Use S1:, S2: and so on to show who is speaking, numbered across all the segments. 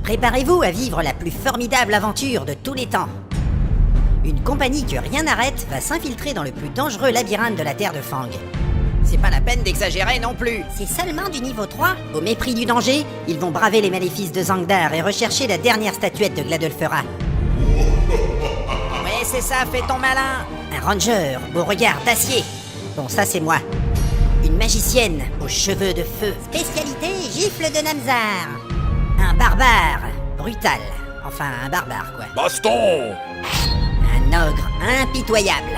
S1: Préparez-vous à vivre la plus formidable aventure de tous les temps. Une compagnie que rien n'arrête va s'infiltrer dans le plus dangereux labyrinthe de la Terre de Fang.
S2: C'est pas la peine d'exagérer non plus.
S1: C'est seulement du niveau 3. Au mépris du danger, ils vont braver les maléfices de Zangdar et rechercher la dernière statuette de Gladolfera.
S2: Ouais, c'est ça, fais ton malin.
S1: Un ranger au regard d'acier. Bon, ça c'est moi. Une magicienne aux cheveux de feu. Spécialité gifle de Namzar. Un barbare brutal. Enfin, un barbare quoi.
S3: Baston!
S1: Un ogre impitoyable.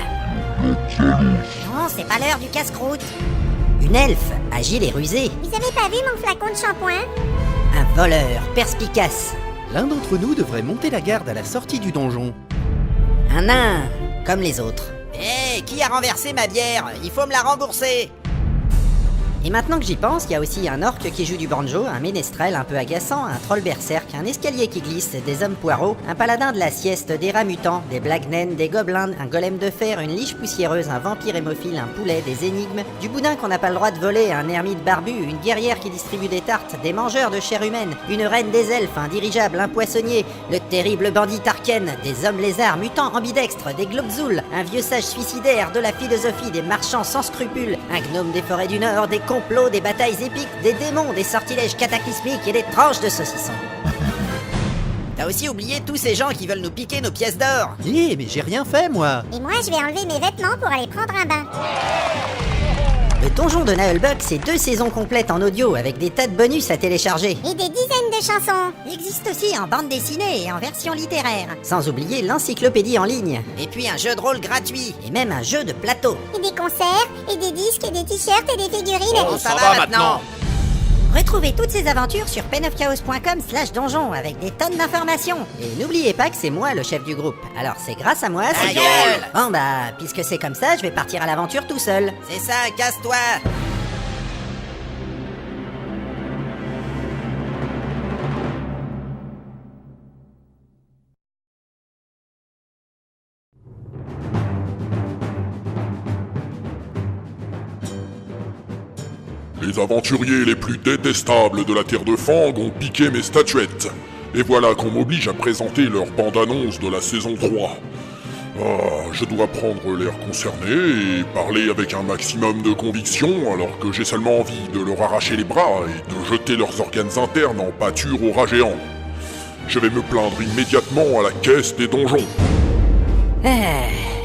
S1: Non, c'est pas l'heure du casse-croûte. Une elfe agile et rusée.
S4: Vous avez pas vu mon flacon de shampoing?
S1: Un voleur perspicace.
S5: L'un d'entre nous devrait monter la garde à la sortie du donjon.
S1: Un nain comme les autres.
S2: Hé, qui a renversé ma bière? Il faut me la rembourser.
S1: Et maintenant que j'y pense, il y a aussi un orc qui joue du banjo, un ménestrel un peu agaçant, un troll berserk, un escalier qui glisse, des hommes poireaux, un paladin de la sieste, des rats mutants, des black naines, des gobelins, un golem de fer, une liche poussiéreuse, un vampire hémophile, un poulet, des énigmes, du boudin qu'on n'a pas le droit de voler, un ermite barbu, une guerrière qui distribue des tartes, des mangeurs de chair humaine, une reine des elfes, un dirigeable, un poissonnier, le terrible bandit Tarken, des hommes lézards mutants ambidextres, des globzouls, un vieux sage suicidaire, de la philosophie, des marchands sans scrupules, un gnome des forêts du Nord, des complots, des batailles épiques, des démons, des sortilèges cataclysmiques et des tranches de saucisson.
S2: T'as aussi oublié tous ces gens qui veulent nous piquer nos pièces d'or.
S5: Mais j'ai rien fait moi.
S4: Et moi, je vais enlever mes vêtements pour aller prendre un bain.
S1: Le donjon de Naheulbeuk, c'est 2 saisons complètes en audio avec des tas de bonus à télécharger.
S4: Et des dizaines de chansons.
S1: Il existe aussi en bande dessinée et en version littéraire. Sans oublier l'encyclopédie en ligne.
S2: Et puis un jeu de rôle gratuit.
S1: Et même un jeu de plateau.
S4: Et des concerts, et des disques, et des t-shirts, et des figurines.
S2: Bon, ça va maintenant.
S1: Retrouvez toutes ces aventures sur penofchaos.com/donjon avec des tonnes d'informations. Et n'oubliez pas que c'est moi le chef du groupe. Alors c'est grâce à moi
S2: Ta
S1: si...
S2: gueule.
S1: Bon bah, puisque c'est comme ça, je vais partir à l'aventure tout seul.
S2: C'est ça, casse-toi.
S3: Les aventuriers les plus détestables de la Terre de Fang ont piqué mes statuettes. Et voilà qu'on m'oblige à présenter leur bande-annonce de la saison 3. Je dois prendre l'air concerné et parler avec un maximum de conviction alors que j'ai seulement envie de leur arracher les bras et de jeter leurs organes internes en pâture au rat géant. Je vais me plaindre immédiatement à la caisse des donjons.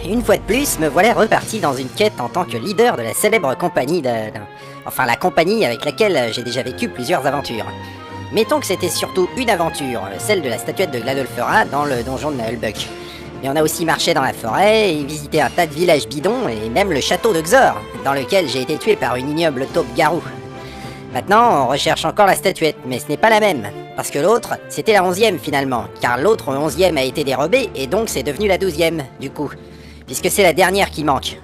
S1: Une fois de plus, me voilà reparti dans une quête en tant que leader de la célèbre compagnie Enfin, la compagnie avec laquelle j'ai déjà vécu plusieurs aventures. Mettons que c'était surtout une aventure, celle de la statuette de Gladolfera dans le donjon de Naheulbeuk. Mais on a aussi marché dans la forêt et visité un tas de villages bidons et même le château de Xor, dans lequel j'ai été tué par une ignoble taupe garou. Maintenant, on recherche encore la statuette, mais ce n'est pas la même. Parce que l'autre, c'était la 11e finalement, car l'autre 11e a été dérobée et donc c'est devenu la 12e, du coup. Puisque c'est la dernière qui manque.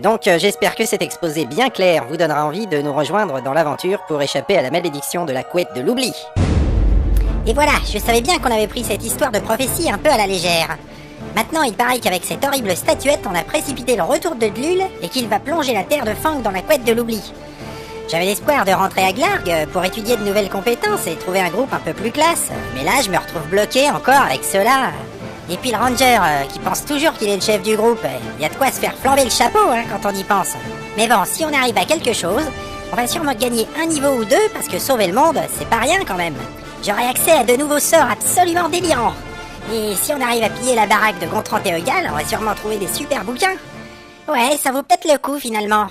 S1: Donc j'espère que cet exposé bien clair vous donnera envie de nous rejoindre dans l'aventure pour échapper à la malédiction de la couette de l'oubli.
S4: Et voilà, je savais bien qu'on avait pris cette histoire de prophétie un peu à la légère. Maintenant, il paraît qu'avec cette horrible statuette, on a précipité le retour de Dlul et qu'il va plonger la terre de Fang dans la couette de l'oubli. J'avais l'espoir de rentrer à Glarg pour étudier de nouvelles compétences et trouver un groupe un peu plus classe. Mais là, je me retrouve bloqué encore avec ceux-là. Et puis le ranger qui pense toujours qu'il est le chef du groupe, il y a de quoi se faire flamber le chapeau quand on y pense. Mais bon, si on arrive à quelque chose, on va sûrement gagner un niveau ou deux parce que sauver le monde, c'est pas rien quand même. J'aurai accès à de nouveaux sorts absolument délirants. Et si on arrive à piller la baraque de Gontran et Eugal, on va sûrement trouver des super bouquins. Ouais, ça vaut peut-être le coup finalement.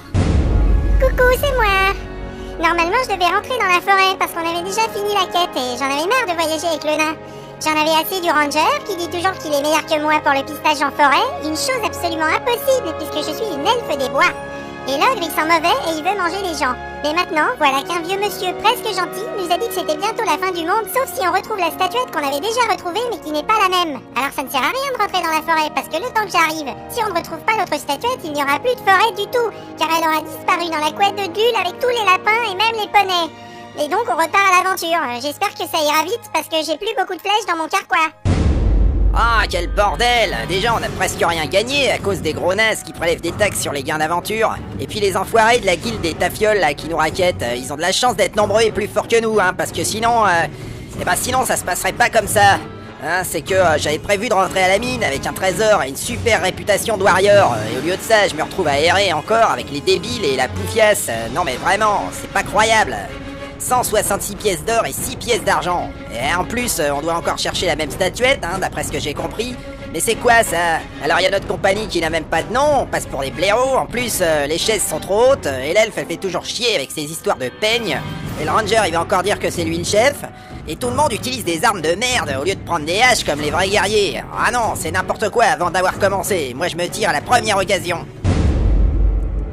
S6: Coucou, c'est moi. Normalement, je devais rentrer dans la forêt parce qu'on avait déjà fini la quête et j'en avais marre de voyager avec le nain. J'en avais assez du ranger qui dit toujours qu'il est meilleur que moi pour le pistage en forêt, une chose absolument impossible puisque je suis une elfe des bois. Et l'ogre il sent mauvais et il veut manger les gens. Mais maintenant, voilà qu'un vieux monsieur presque gentil nous a dit que c'était bientôt la fin du monde sauf si on retrouve la statuette qu'on avait déjà retrouvée mais qui n'est pas la même. Alors ça ne sert à rien de rentrer dans la forêt parce que le temps que j'arrive, si on ne retrouve pas l'autre statuette, il n'y aura plus de forêt du tout car elle aura disparu dans la couette de Dlul avec tous les lapins et même les poneys. Et donc on repart à l'aventure. J'espère que ça ira vite parce que j'ai plus beaucoup de flèches dans mon carquois.
S2: Ah, quel bordel! Déjà, on a presque rien gagné à cause des gros nazes qui prélèvent des taxes sur les gains d'aventure. Et puis les enfoirés de la guilde des tafioles là qui nous raquettent, ils ont de la chance d'être nombreux et plus forts que nous, parce que sinon, Eh ben sinon ça se passerait pas comme ça. Hein, c'est que j'avais prévu de rentrer à la mine avec un trésor et une super réputation de warrior. Et au lieu de ça, je me retrouve à errer encore avec les débiles et la poufiasse. Non mais vraiment, c'est pas croyable. 166 pièces d'or et 6 pièces d'argent. Et en plus, on doit encore chercher la même statuette, hein, d'après ce que j'ai compris. Mais c'est quoi ça? Alors il y a notre compagnie qui n'a même pas de nom, on passe pour des blaireaux, en plus les chaises sont trop hautes, et l'elfe elle fait toujours chier avec ses histoires de peigne, et le ranger il va encore dire que c'est lui le chef, et tout le monde utilise des armes de merde au lieu de prendre des haches comme les vrais guerriers. Ah non, c'est n'importe quoi avant d'avoir commencé, moi je me tire à la première occasion.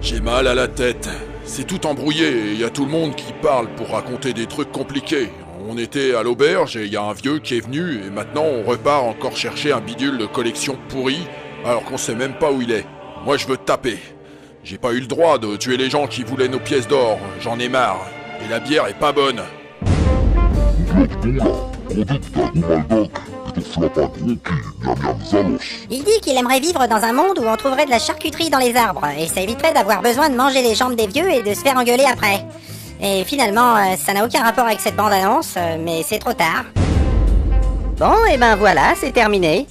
S3: J'ai mal à la tête. C'est tout embrouillé et y a tout le monde qui parle pour raconter des trucs compliqués. On était à l'auberge et y a un vieux qui est venu et maintenant on repart encore chercher un bidule de collection pourri alors qu'on sait même pas où il est. Moi je veux taper. J'ai pas eu le droit de tuer les gens qui voulaient nos pièces d'or, j'en ai marre. Et la bière est pas bonne.
S4: Il dit qu'il aimerait vivre dans un monde où on trouverait de la charcuterie dans les arbres, et ça éviterait d'avoir besoin de manger les jambes des vieux et de se faire engueuler après. Et finalement, ça n'a aucun rapport avec cette bande-annonce, mais c'est trop tard.
S1: Bon, et ben voilà, c'est terminé.